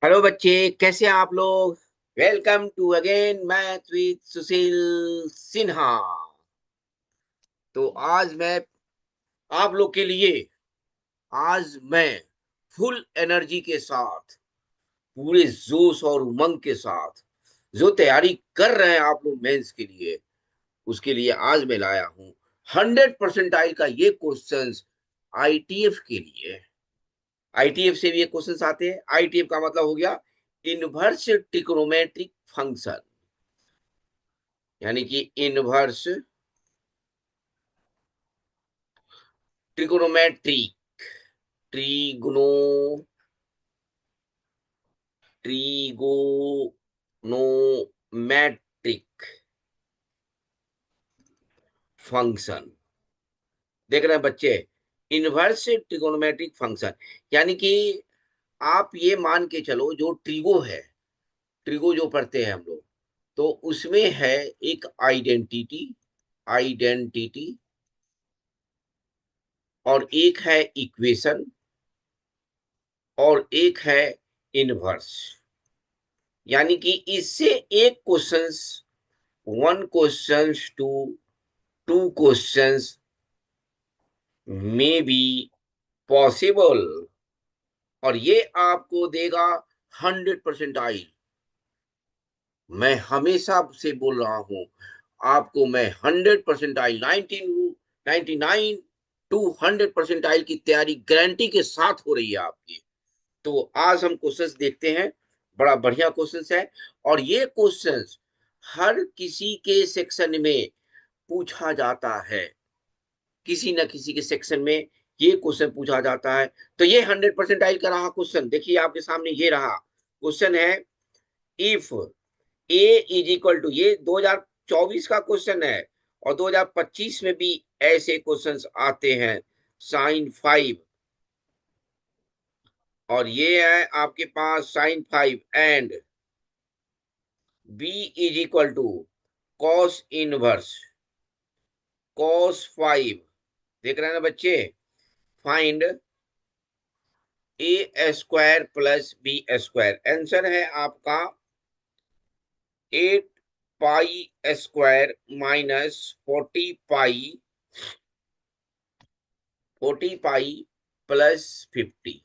Hello बच्चे, कैसे हैं आप लोग। Welcome to again math with Sushil Sinha. तो आज मैं आप लोग के लिए आज मैं फुल एनर्जी के साथ, पूरे जोश और उमंग के साथ जो तैयारी कर रहे हैं आप लोग मेंस के लिए, उसके लिए आज मैं लाया हूं 100% का ये क्वेश्चंस आईटीएफ के लिए। आईटीएफ से भी ये क्वेश्चंस आते हैं। आईटीएफ का मतलब हो गया इनवर्स ट्रिग्नोमेट्रिक फंक्शन, यानी कि इनवर्स ट्रिगोनोमेट्रिक ट्रिगोनो ट्रिगोनोमेट्रिक फंक्शन। देख रहे हैं बच्चे, इनवर्स ट्रिगोनोमेट्रिक फंक्शन, यानी कि आप ये मान के चलो, जो ट्रिगो है, ट्रिगो जो पढ़ते हैं हम लोग, तो उसमें है एक आइडेंटिटी, आइडेंटिटी, और एक है इक्वेशन, और एक है इनवर्स। यानी कि इससे एक questions, one questions two two questions में बी पॉसिबल, और ये आपको देगा 100%। मैं हमेशा से बोल रहा हूं आपको, मैं 100%, 99 to 100% की तैयारी गारंटी के साथ हो रही है आपकी। तो आज हम क्वेश्चंस देखते हैं। बड़ा बढ़िया क्वेश्चंस है, और ये क्वेश्चंस हर किसी के सेक्शन में पूछा जाता है। किसी न किसी के सेक्शन में ये क्वेश्चन पूछा जाता है। तो ये 100% का रहा क्वेश्चन। देखिए आपके सामने ये रहा क्वेश्चन है, if A is equal to, ये 2024 का क्वेश्चन है, और 2025 में भी ऐसे क्वेश्चंस आते हैं, sin 5, और ये है आपके पास sin 5 and b is equal to cos inverse cos 5। देख रहे हैं ना बच्चे, find a square plus b square. Answer है आपका 8 pi square minus 40 pi plus 50।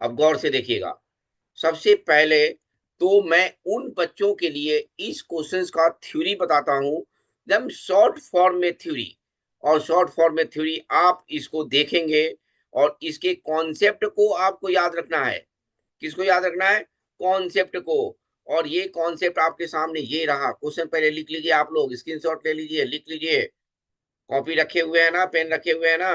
अब गौर से देखिएगा, सबसे पहले तो मैं उन बच्चों के लिए इस क्वेश्चंस का थ्योरी बताता हूं, एकदम शॉर्ट फॉर्म में थ्योरी। और शॉर्ट फॉर्म में थ्योरी आप इसको देखेंगे, और इसके कॉन्सेप्ट को आपको याद रखना है। किसको याद रखना है? कॉन्सेप्ट को। और ये कॉन्सेप्ट आपके सामने ये रहा क्वेश्चन, पहले लिख लीजिए, आप लोग स्क्रीनशॉट ले लीजिए, लिख लीजिए। कॉपी रखे हुए है ना, पेन रखे हुए है ना,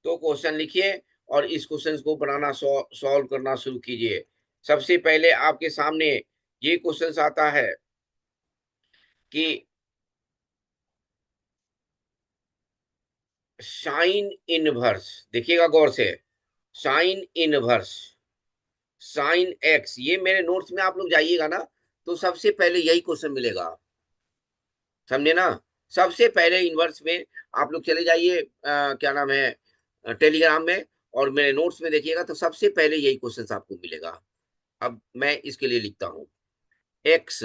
तो क्वेश्चन लिखिए और इस क्वेश्चन को बनाना, सॉल्व करना शुरू कीजिए। सबसे पहले आपके सामने ये क्वेश्चन आता है कि साइन इनवर्स, देखिएगा गौर से, साइन इनवर्स साइन एक्स, ये मेरे नोट्स में आप लोग जाइएगा ना, तो सबसे पहले यही क्वेश्चन मिलेगा, समझे ना। सबसे पहले इनवर्स में आप लोग चले जाइए, क्या नाम है, टेलीग्राम में, और मेरे नोट्स में देखिएगा, तो सबसे पहले यही क्वेश्चन आपको मिलेगा। अब मैं इसके लिए लिखता हूं, एक्स,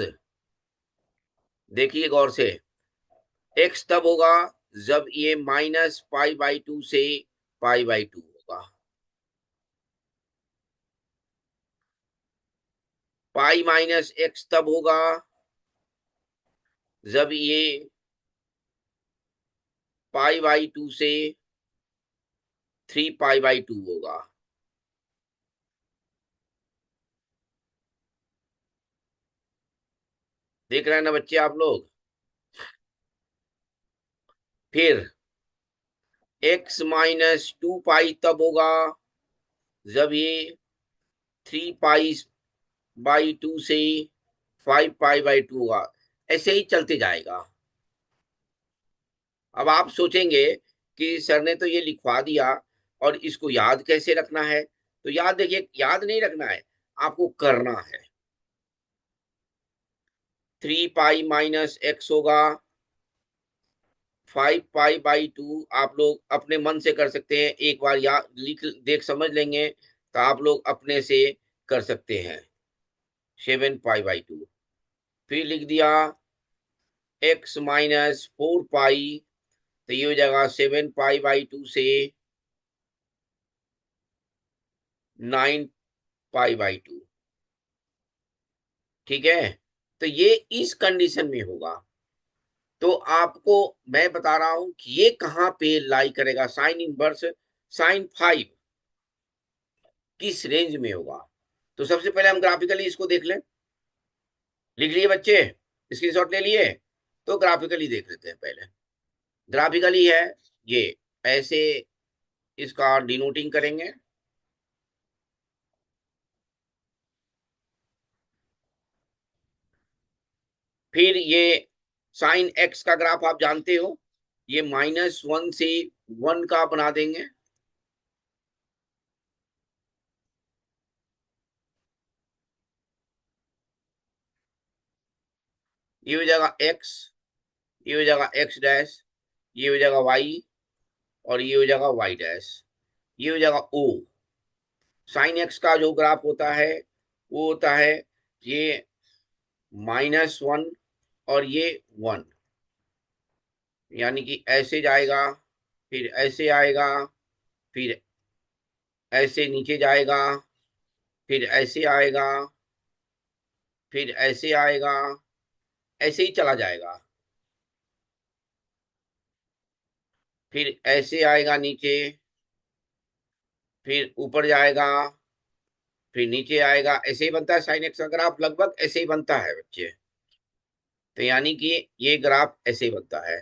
देखिए गौर से, एक्स तब होगा जब ये -π/2 से π/2 होगा। पाई माइनस एक्स तब होगा जब ये π/2 से 3π/2 होगा। देख रहे हैं ना बच्चे आप लोग। फिर x-2π तब होगा जब ये 3π/2 से 5π/2 होगा। ऐसे ही चलते जाएगा। अब आप सोचेंगे कि सर ने तो ये लिखवा दिया, और इसको याद कैसे रखना है? तो याद, देखिए, याद नहीं रखना है, आपको करना है। 3π - x होगा, 5π/2 आप लोग अपने मन से कर सकते हैं, एक बार याद लिख देख समझ लेंगे तो आप लोग अपने से कर सकते हैं 7 पाई/2। फिर लिख दिया x माइनस 4 पाई, तो ये हो जाएगा 7 पाई/2 से 9 पाई/2। ठीक है, तो ये इस कंडीशन में होगा। तो आपको मैं बता रहा हूं कि ये कहां पे लाई करेगा, साइन इनवर्स sin 5 किस रेंज में होगा। तो सबसे पहले हम ग्राफिकली इसको देख लें। लिख लिए बच्चे, स्क्रीनशॉट ले लिए? तो ग्राफिकली देख लेते हैं पहले। ग्राफिकली है ये, ऐसे इसका डिनोटिंग करेंगे। फिर ये साइन एक्स का ग्राफ आप जानते हो, ये -1 से 1 का बना देंगे। ये हो जाएगा एक्स, ये हो जाएगा एक्स डैश, ये हो जाएगा वाई, और ये हो जाएगा वाई डैश, ये हो जाएगा ओ। साइन एक्स का जो ग्राफ होता है वो होता है ये -1 और ये 1, यानी कि ऐसे जाएगा, फिर ऐसे आएगा, फिर ऐसे नीचे जाएगा, फिर ऐसे आएगा, फिर ऐसे आएगा, ऐसे ही चला जाएगा, फिर ऐसे आएगा नीचे, फिर ऊपर जाएगा, फिर नीचे आएगा। ऐसे ही बनता है साइन एक्स का ग्राफ, लगभग ऐसे ही बनता है बच्चे। तो यानी कि ये ग्राफ ऐसे ही बनता है।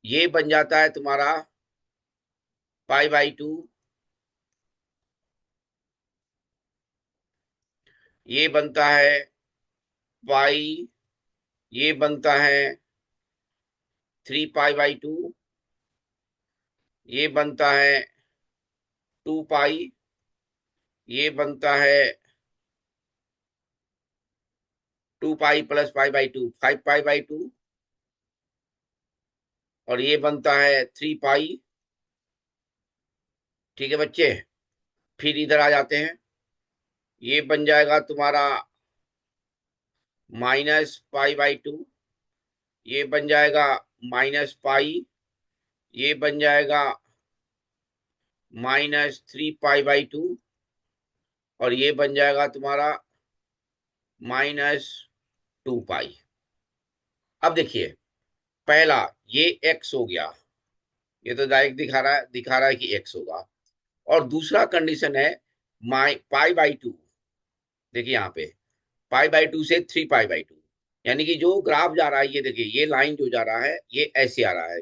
ये बन जाता है तुम्हारा पाई/2, ये बनता है पाई, ये बनता है 3 पाई/2, ये बनता है 2 पाई, ये बनता है 2 पाई प्लस पाई/2 5 पाई/2, और ये बनता है 3 पाई। ठीक है बच्चे, फिर इधर आ जाते हैं। ये बन जाएगा तुम्हारा -पाई/2, ये बन जाएगा -पाई, ये बन जाएगा -3 पाई/2, और ये बन जाएगा तुम्हारा -2 पाई। अब देखिए, पहला ये x हो गया, ये तो डायरेक्ट दिखा रहा है कि x होगा। और दूसरा कंडीशन है पाई/2। देखिए यहाँ पे पाई/2 से 3 पाई/2, यानी कि जो ग्राफ जा रहा है, ये देखिए ये लाइन जो जा रहा है ये ऐसे आ रहा है,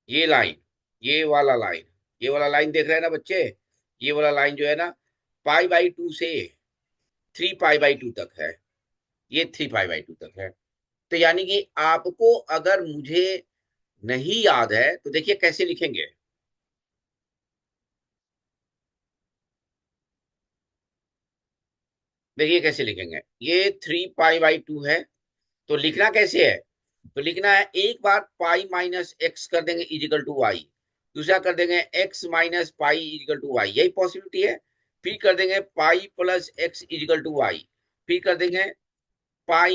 ये लाइन, ये वाला लाइन, ये वाला लाइन देख रहे हैं ना बच्चे, ये वाला लाइन जो है ना पाई/2 से 3 पाई/2 तक है, ये 3 पाई/2 तक है। तो यानी कि आपको अगर मुझे नहीं याद है तो देखिए कैसे लिखेंगे। देखिए कैसे लिखेंगे, ये 3 पाई/2 है, तो लिखना कैसे है? तो लिखना है, एक बार पाई-x कर देंगे इजिकल टू वाई, दूसरा कर देंगे x minus pi is equal to y, यही पॉसिबिलिटी है। फिर कर देंगे pi plus x is equal to y, फिर कर देंगे पाई,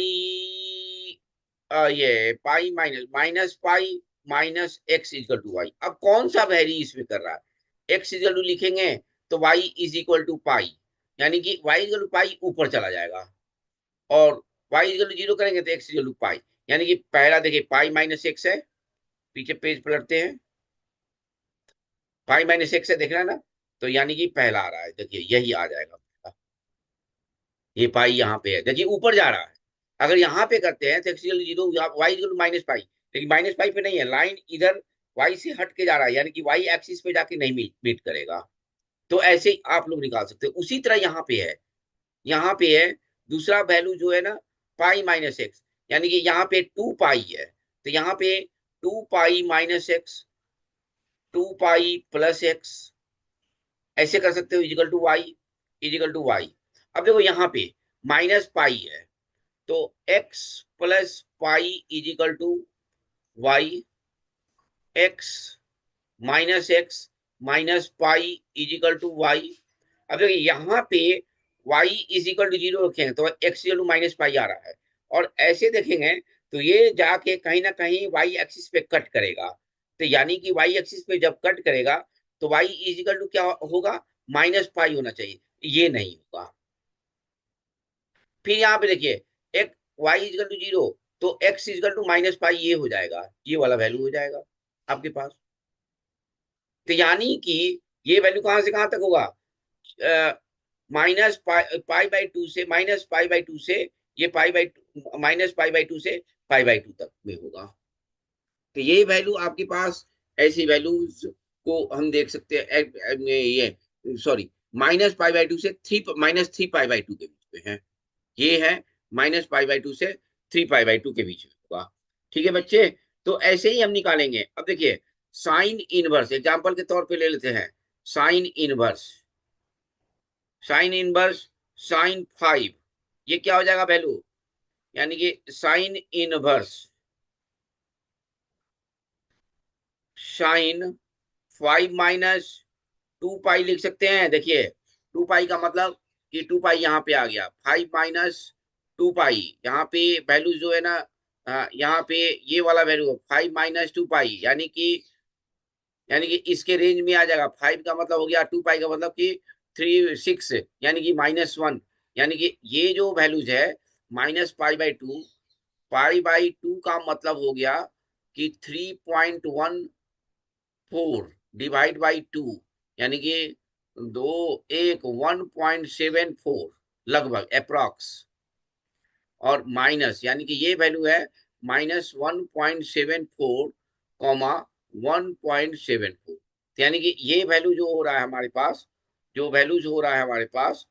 ये pi minus minus pi minus x is equal to y. अब कौन सा वैरी इसमें कर रहा है? एक्स इजिकल टू लिखेंगे तो वाई इज इक्वल टू पाई, यानी कि वाई इजिकल टू पाई ऊपर चला जाएगा, और वाई इजिकल टू 0 करेंगे तो एक्स इजिकल टू पाई। यानी कि पहला देखिए पाई-x है, पीछे पेज पलटते हैं, पाई-x है, देख रहे हैं ना? तो यानी कि पहला आ रहा है, देखिए यही आ जाएगा। ये पाई यहाँ पे है, देखिए ऊपर जा रहा है। अगर यहाँ पे करते हैं तो x equal zero, y equal -pi, लेकिन -पाई पे नहीं है, लाइन इधर वाई से हट के जा रहा है, यानी कि वाई एक्सिस पे जाके नहीं मीट करेगा। तो ऐसे ही आप लोग निकाल सकते हो। उसी तरह यहाँ पे है, यहाँ पे है दूसरा वैल्यू जो है ना पाई-x, यानी कि यहाँ पे 2 पाई है, तो यहाँ पे 2 पाई-x, 2 पाई प्लस एक्स, ऐसे कर सकते हो, is equal to y, is equal to y. अब देखो यहाँ पे -पाई है, तो x plus pi is equal to y, x minus x minus pi is equal to y. अब देखिए यहाँ पे y इज इक्वल टू 0 रखेंगे तो x equal to minus pi आ रहा है। और ऐसे देखेंगे तो ये जाके कहीं ना कहीं y एक्सिस पे कट करेगा। तो यानी कि y एक्सिस पे जब कट करेगा तो y इज इक्वल टू क्या होगा, माइनस पाई होना चाहिए, ये नहीं होगा। फिर यहाँ पे देखिए एक y इजकल टू 0 तो x is equal to minus pi, ये हो जाएगा, ये वाला वैल्यू हो जाएगा आपके पास। तो यानी कि ये वैल्यू कहां से कहां तक होगा, माइनस पाई बाई टू से, माइनस पाई बाई टू से ये pi by minus pi by two से पाई बाई टू तक में होगा। तो ये वैल्यू आपके पास, ऐसी वैल्यूज को हम देख सकते हैं ये sorry, minus pi by two से three, minus three pi by two के बीच में है। ये है माइनस पाई बाई टू से थ्री पाई बाई टू के बीच में होगा। ठीक है बच्चे, तो ऐसे ही हम निकालेंगे। अब देखिए साइन इनवर्स एग्जांपल के तौर पे ले लेते हैं। Sine inverse, sine inverse sine five, ये क्या हो जाएगा वैल्यू, यानी कि sine inverse sine five minus two pi लिख सकते हैं। देखिए टू पाई का मतलब कि टू पाई यहाँ पे आ गया, फाइव माइनस टू पाई, यहाँ पे वैल्यू जो है ना, यहाँ पे ये वाला वैल्यू फाइव माइनस टू पाई, यानी कि इसके रेंज में आ जाएगा। फाइव का मतलब हो गया, टू पाई का मतलब कि थ्री सिक्स, यानी कि माइनस वन, यानी कि ये जो वैल्यूज है माइनस पाई बाई टू का मतलब हो गया कि 3.14 डिवाइड बाई टू, यानी कि दो एक 1.74 लगभग अप्रॉक्स, और माइनस यानी कि ये वैल्यू है माइनस 1.74 कॉमा 1.74, यानी कि ये वैल्यू जो हो रहा है हमारे पास, जो वैल्यूज हो रहा है हमारे पास,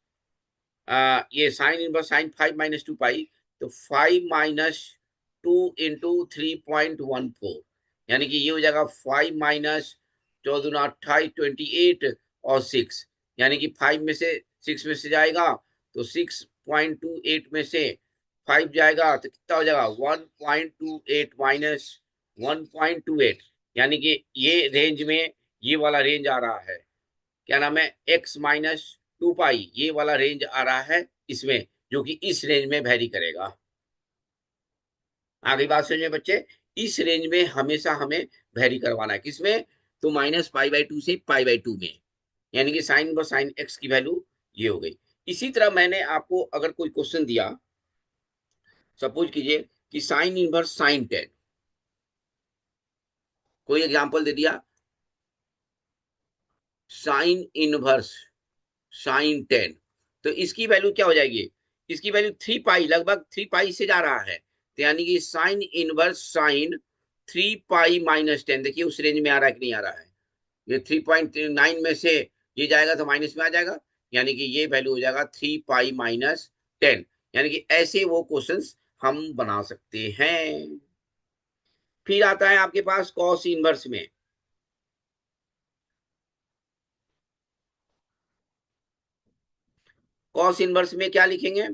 ये sine inverse sine five minus two pi, तो फाइव माइनस टू इंटू 3.14, यानी कि ये हो जाएगा फाइव माइनस चौदह दूना अट्ठाईस 28 और सिक्स, यानी कि फाइव में से सिक्स में से जाएगा तो 6.28 में से फाइव जाएगा तो कितना हो जाएगा 1.28 माइनस 1.28, यानी कि ये रेंज में, ये वाला रेंज आ रहा है, क्या नाम है, x माइनस टू पाई, ये वाला रेंज आ रहा है इसमें, जो कि इस रेंज में वैरी करेगा। आगे बात समझे बच्चे, इस रेंज में हमेशा हमें वैरी करवाना है, किसमें, तो माइनस पाई बाई टू से पाई बाई टू में, यानी कि साइन व साइन एक्स की वैल्यू ये हो गई। इसी तरह मैंने आपको अगर कोई क्वेश्चन दिया, सपोज कीजिए कि साइन इनवर्स साइन टेन, कोई एग्जांपल दे दिया, साइन इनवर्स साइन टेन, तो इसकी वैल्यू क्या हो जाएगी, इसकी वैल्यू थ्री पाई, लगभग थ्री पाई से जा रहा है, तो यानी कि sine inverse sine three pi minus ten, देखिए उस रेंज में आ रहा है कि नहीं आ रहा है, ये 3.9 में से ये जाएगा तो माइनस में आ जाएगा, यानी कि ये वैल्यू हो जाएगा थ्री पाई माइनस टेन, यानी कि ऐसे वो क्वेश्चंस हम बना सकते हैं। फिर आता है आपके पास कॉस इनवर्स में, कॉस इनवर्स में क्या लिखेंगे,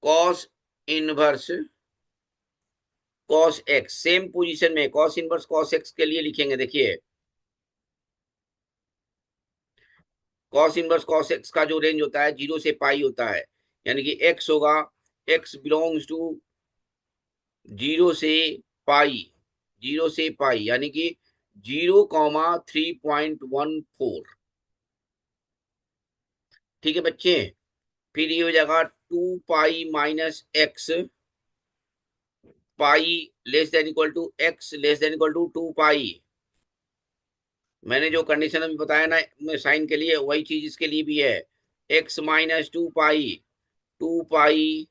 cos inverse cos x, same position में कॉस इनवर्स कॉस एक्स के लिए लिखेंगे। देखिए कॉस इनवर्स कॉस एक्स का जो रेंज होता है जीरो से पाई होता है, यानी कि एक्स होगा, एक्स बिलोंग्स टू जीरो से पाई, जीरो से पाई, यानी कि 0,3.14। ठीक है बच्चे, फिर ये हो जाएगा two pi minus x, pi less than equal to x less than equal to two pi, मैंने जो कंडीशन अभी बताया ना साइन के लिए, वही चीज इसके लिए भी है, x minus two pi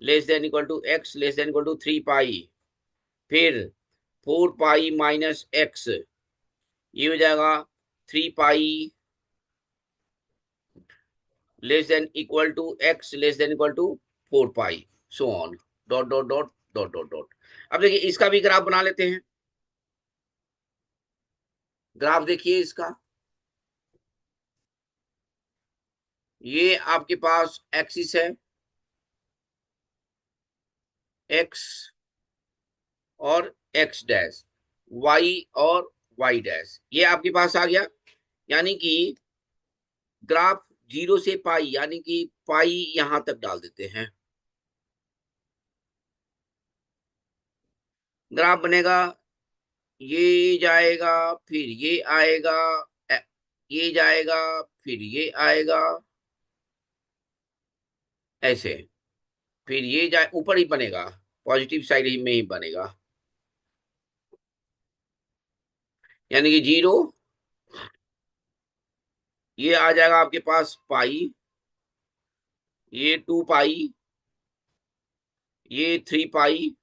less than equal to x less than equal to three pi, फिर फोर पाई माइनस एक्स, ये हो जाएगा three pi less than equal to x less than equal to four pi, so on, dot dot dot dot dot dot. अब देखिए इसका भी graph बना लेते हैं। ग्राफ देखिए इसका, ये आपके पास एक्सिस है, एक्स और एक्स डैश, वाई और वाई डैश, ये आपके पास आ गया। यानी कि ग्राफ 0 से पाई, यानी कि पाई यहां तक डाल देते हैं। ग्राफ बनेगा, ये जाएगा, फिर ये आएगा, ए- ये जाएगा, फिर ये आएगा, ऐसे, फिर ये जाए ऊपर ही बनेगा, पॉजिटिव साइड ही में ही बनेगा, यानी कि 0, ये आ जाएगा आपके पास पाई, ये 2 पाई, ये 3 पाई,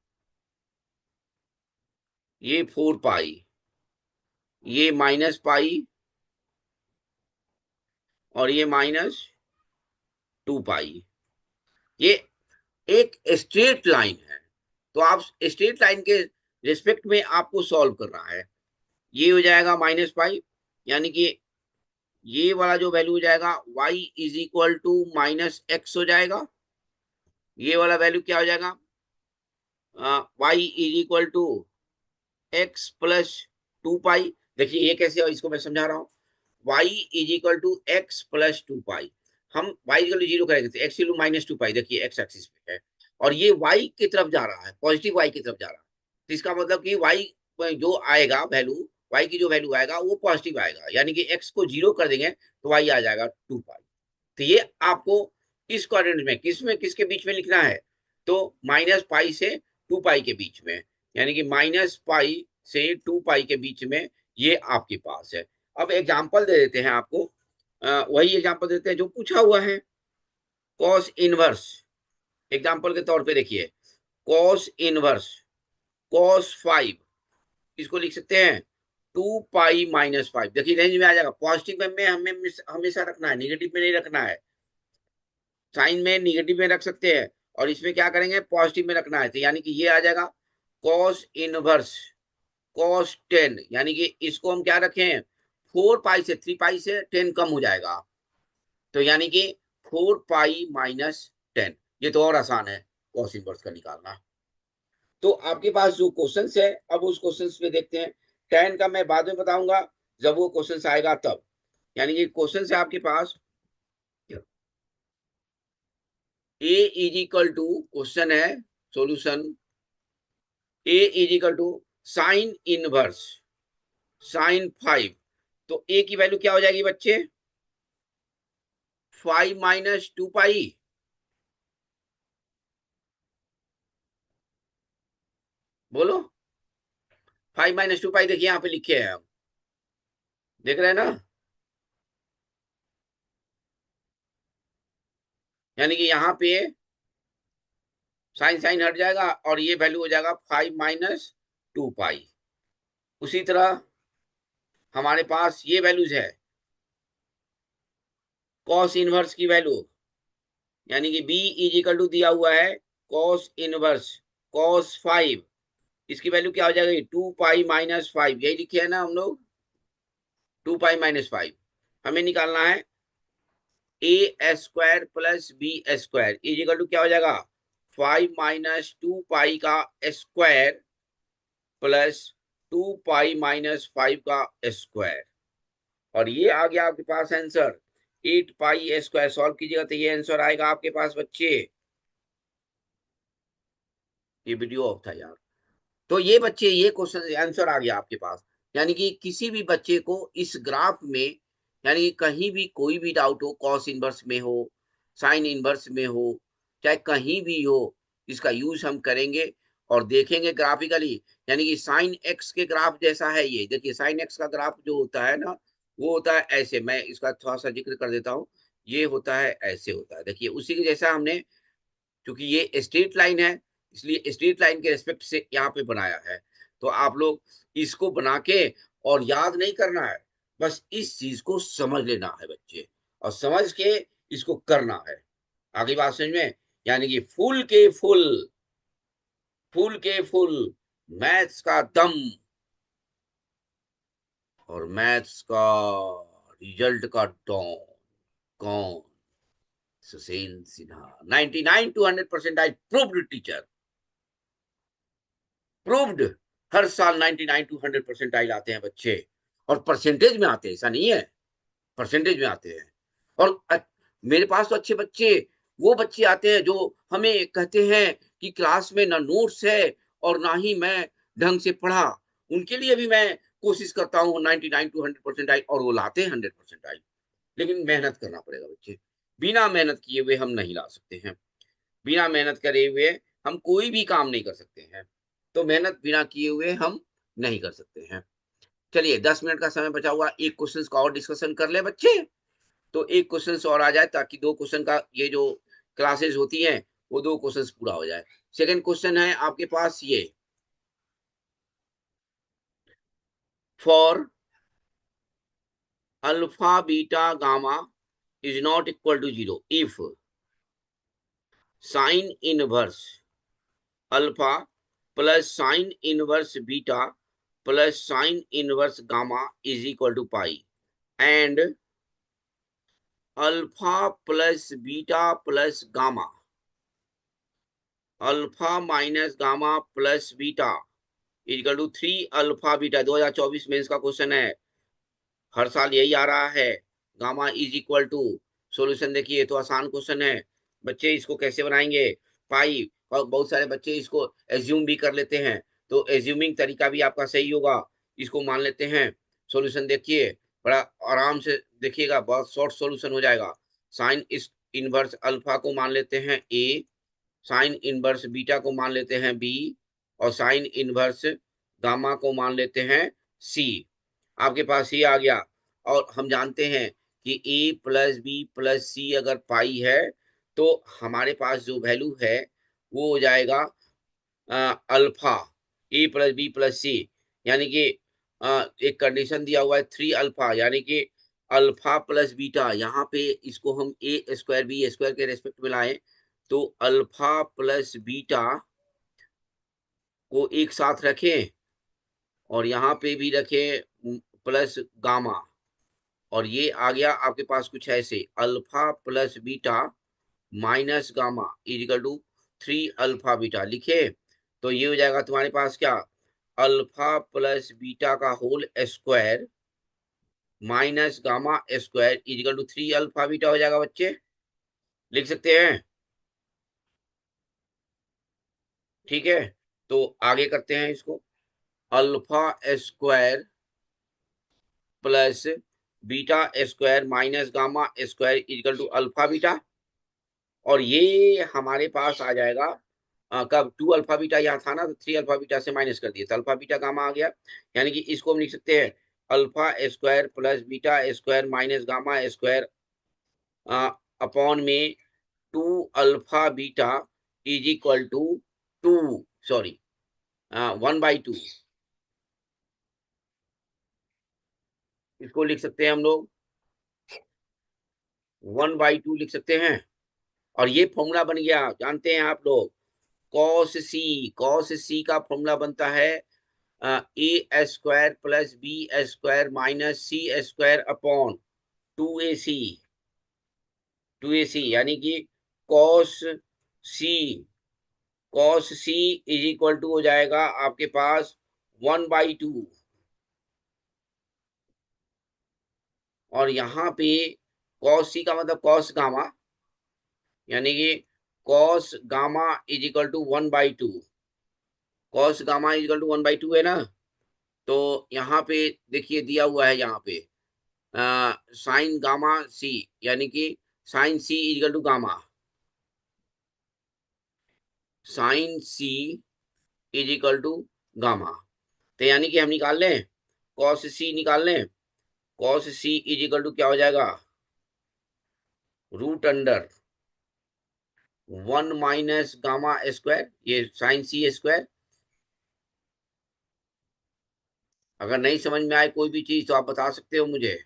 ये 4 पाई, ये -पाई, और ये -2 पाई। ये एक स्ट्रेट लाइन है, तो आप स्ट्रेट लाइन के रिस्पेक्ट में आपको सॉल्व करना है। ये हो जाएगा -पाई, यानी कि ये वाला जो वैल्यू हो जाएगा y is equal to -x हो जाएगा। ये वाला वैल्यू क्या हो जाएगा, y is equal to x plus 2 pi. देखिए ये कैसे है, इसको मैं समझा रहा हूँ। y is equal to x plus 2 pi, हम y इक्वल टू 0 करेंगे तो x इक्वल -2 पाई, देखिए x एक्सिस पे है, और ये y की तरफ जा रहा है, पॉजिटिव y की तरफ जा रहा है, तो इसका मतलब कि y जो आएगा वैल्यू, y की जो वैल्यू आएगा वो पॉजिटिव आएगा, यानी कि x को 0 कर देंगे तो y आ जाएगा 2 पाई। तो ये आपको इस कोऑर्डिनेट में किसके बीच में लिखना है, तो -पाई से 2 पाई के बीच में, यानी कि -पाई से 2 पाई के बीच में ये आपके पास है। अब एग्जांपल दे देते हैं आपको, वही एग्जांपल देते हैं जो पूछा हुआ है, कॉस इनवर्स। एग्जांपल के तौर पे देखिए, कॉस इनवर्स cos 5, इसको लिख सकते हैं 2 पाई -5। देखिए रेंज में आ जाएगा, पॉजिटिव में हमें हमेशा रखना है, निगेटिव में नहीं रखना है। साइन में निगेटिव में रख सकते हैं, और इसमें क्या करेंगे, पॉजिटिव में रखना है, तो यानी कि ये आ जाएगा कॉस इनवर्स cos 10, यानी कि इसको हम क्या रखें, 4 पाई से 3 पाई से 10 कम हो जाएगा, तो यानी कि 4 पाई -10। ये तो और आसान है कॉस इनवर्स का निकालना। तो आपके पास जो क्वेश्चन है, अब उस क्वेश्चन में देखते हैं। 10 का मैं बाद में बताऊंगा जब वो क्वेश्चन आएगा तब, यानी कि क्वेश्चन है आपके पास, A is equal to, question है, solution, A is equal to sine inverse sin 5, तो ए की वैल्यू क्या हो जाएगी बच्चे, 5 -2 पाई, बोलो, 5 -2 पाई, देखिए यहाँ पे लिखे हैं हम, देख रहे हैं ना, यानी कि यहाँ पे साइन साइन हट जाएगा और ये वैल्यू हो जाएगा 5 -2 पाई। उसी तरह हमारे पास ये वैल्यूज है, कॉस इनवर्स की वैल्यू, यानी कि बी इज इक्वल टू दिया हुआ है कॉस इनवर्स cos 5, इसकी वैल्यू क्या हो जाएगी, 2 पाई -5, यही लिखे है ना हम लोग, 2 पाई -5। हमें निकालना है a square plus b square is equal to क्या हो जाएगा, 5 -2 पाई का स्क्वायर प्लस 2 पाई -5 का स्क्वायर, और ये आ गया आपके पास आंसर 8 पाई स्क्वायर। सॉल्व कीजिएगा तो ये आंसर आएगा आपके पास बच्चे। ये वीडियो ऑफ था यार। तो ये बच्चे, ये क्वेश्चन आंसर आ गया आपके पास, यानी कि किसी भी बच्चे को इस ग्राफ में, यानी कि कहीं भी कोई भी डाउट हो, कॉस इनवर्स में हो, साइन इनवर्स में हो, चाहे कहीं भी हो, इसका यूज हम करेंगे और देखेंगे ग्राफिकली, यानी कि साइन एक्स के ग्राफ जैसा है ये। देखिए साइन एक्स का ग्राफ जो होता है ना, वो होता है ऐसे, मैं इसका थोड़ा सा जिक्र कर देता हूँ, ये होता है ऐसे होता है, देखिए उसी के जैसा हमने, क्योंकि ये स्ट्रेट लाइन है, इसलिए स्ट्रेट लाइन के रेस्पेक्ट से यहाँ पे बनाया है। तो आप लोग इसको बना के, और याद नहीं करना है, बस इस चीज को समझ लेना है बच्चे, और समझ के इसको करना है। आगे बात समझ में, यानी कि फुल मैथ्स का दम, और मैथ्स का रिजल्ट का डॉन कौन, Sushil Sinha. 99 to 100% proved teacher, proved. हर साल 99 to 100% आते हैं बच्चे, और परसेंटेज में आते हैं, ऐसा नहीं है। परसेंटेज में आते हैं। और मेरे पास तो अच्छे बच्चे, वो बच्चे आते हैं जो हमें कहते हैं कि क्लास में ना नोट्स है और ना ही मैं ढंग से पढ़ा। उनके लिए भी मैं कोशिश करता हूँ 99 टू 100% आए और वो लाते हैं 100% आए। लेकिन मेहनत करना पड़ेगा बच्चे। बिना मेहनत किए हुए हम नहीं ला सकते हैं। बिना मेहनत करे हुए हम कोई भी काम नहीं कर सकते हैं। तो मेहनत बिना किए हुए हम नहीं कर सकते हैं। चलिए 10 मिनट का समय बचा हुआ, एक क्वेश्चन का और डिस्कशन कर ले बच्चे। तो एक क्वेश्चन और आ जाए ताकि 2 क्वेश्चन का ये जो क्लासेस होती हैं, वो 2 क्वेश्चन पूरा हो जाए। सेकंड क्वेश्चन है आपके पास ये, for alpha beta gamma is not equal to 0 if sine inverse alpha plus sine inverse beta plus sine inverse gamma is equal to pi and alpha plus beta plus gamma alpha minus gamma plus beta equal to 3 alpha beta. 2024 में इसका question है, हर साल यही आ रहा है। Gamma is equal to, solution देखिए, तो आसान क्वेश्चन है बच्चे, इसको कैसे बनाएंगे पाई। और बहुत सारे बच्चे इसको एज्यूम भी कर लेते हैं, तो एज्यूमिंग तरीका भी आपका सही होगा। इसको मान लेते हैं। सॉल्यूशन देखिए, बड़ा आराम से देखिएगा, बहुत शॉर्ट सॉल्यूशन हो जाएगा। साइन इस इनवर्स अल्फा को मान लेते हैं ए, साइन इनवर्स बीटा को मान लेते हैं बी, और साइन इनवर्स गामा को मान लेते हैं सी। आपके पास ये आ गया। और हम जानते हैं कि ए प्लस बी प्लस सी अगर पाई है तो हमारे पास जो वैल्यू है वो हो जाएगा अल्फा ए प्लस बी प्लस सी, यानी कि एक कंडीशन दिया हुआ है 3 अल्फा, यानी कि अल्फा प्लस बीटा। यहाँ पे इसको हम ए स्क्वायर बी स्क्वायर के रेस्पेक्ट में लाएं तो अल्फा प्लस बीटा को एक साथ रखें और यहाँ पे भी रखें प्लस गामा। और ये आ गया आपके पास कुछ ऐसे, alpha plus beta minus gamma is equal to 3 alpha beta लिखे। तो ये हो जाएगा तुम्हारे पास क्या, अल्फा प्लस बीटा का whole square minus gamma square is equal to 3 alpha beta हो जाएगा बच्चे। लिख सकते हैं, ठीक है। तो आगे करते हैं इसको, alpha square plus beta square minus gamma square equal to alpha beta. और ये हमारे पास आ जाएगा कब, 2 अल्फा बीटा यहाँ था ना, तो 3 अल्फा बीटा से माइनस कर दिया तो अल्फा बीटा गामा आ गया। यानी कि इसको हम लिख सकते हैं alpha square plus beta square minus gamma square upon में 2 alpha beta is equal to 2, sorry 1/2। इसको लिख सकते हैं हम लोग 1/2 लिख सकते हैं। और ये फॉर्मूला बन गया, जानते हैं आप लोग, कॉस सी का फॉर्मूला बनता है a square plus b square minus c square upon 2ac, 2ac, यानी कि cos c, cos C is equal to हो जाएगा आपके पास 1/2। और यहाँ पे कॉस सी का मतलब कॉस गामा, यानी कि cos gamma is equal to 1/2। Cos gamma is equal to 1/2 है ना। तो यहाँ पे देखिए दिया हुआ है, यहाँ पे साइन गामा सी, यानी कि sine C is equal to gamma, sine C is equal to gamma. तो यानी कि हम निकाल लें, कॉस सी निकाल लें। Cos C is equal to क्या हो जाएगा, root under 1 minus gamma square, ये साइन सी स्क्वायर। अगर नहीं समझ में आए कोई भी चीज तो आप बता सकते हो मुझे।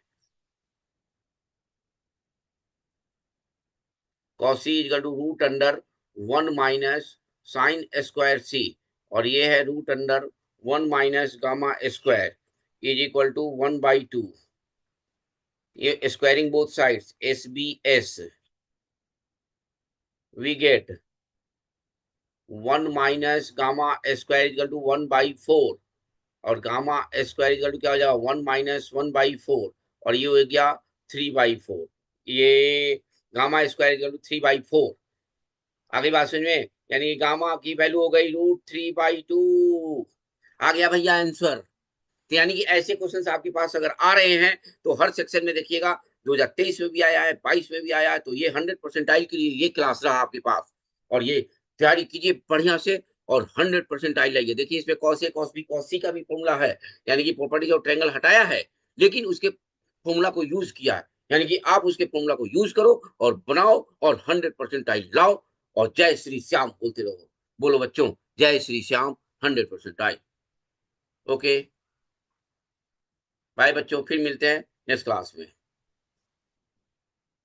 Cos c equal to root under 1 minus sine square c, और ये है root under 1 minus gamma square is equal to 1/2। ये squaring both sides SBS, we get 1 minus gamma square equal to 1/4, और गामा स्क्वायर इक्वल टू क्या हो जाएगा 1 minus 1/4, और ये हो गया 3/4, ये गामा स्क्वायर इक्वल टू 3/4। आगे बात समझ में, यानी गामा की वैल्यू हो गई √3/2। आ गया भैया आंसर। तो यानी कि ऐसे क्वेश्चन आपके पास अगर आ रहे हैं तो हर सेक्शन में देखिएगा, 2023 में भी आया है, 22 में भी आया है, तो ये 100 परसेंटाइल के लिए ये क्लास रहा आपके पास। और ये तैयारी कीजिए बढ़िया से और 100 परसेंटाइल लाइए। देखिए इसमें cos A cos B cos सी का भी फॉर्मूला है, यानी कि प्रॉपर्टीज ऑफ ट्रायंगल हटाया है लेकिन उसके फॉर्मूला को यूज किया है, यानी कि आप उसके फॉर्मूला को यूज करो और बनाओ और 100 परसेंटाइल लाओ और जय श्री श्याम बोलते रहो। बोलो बच्चों, जय Shri Shyam, 100 percentile. Okay, bye बच्चों, फिर मिलते हैं नेक्स्ट क्लास में।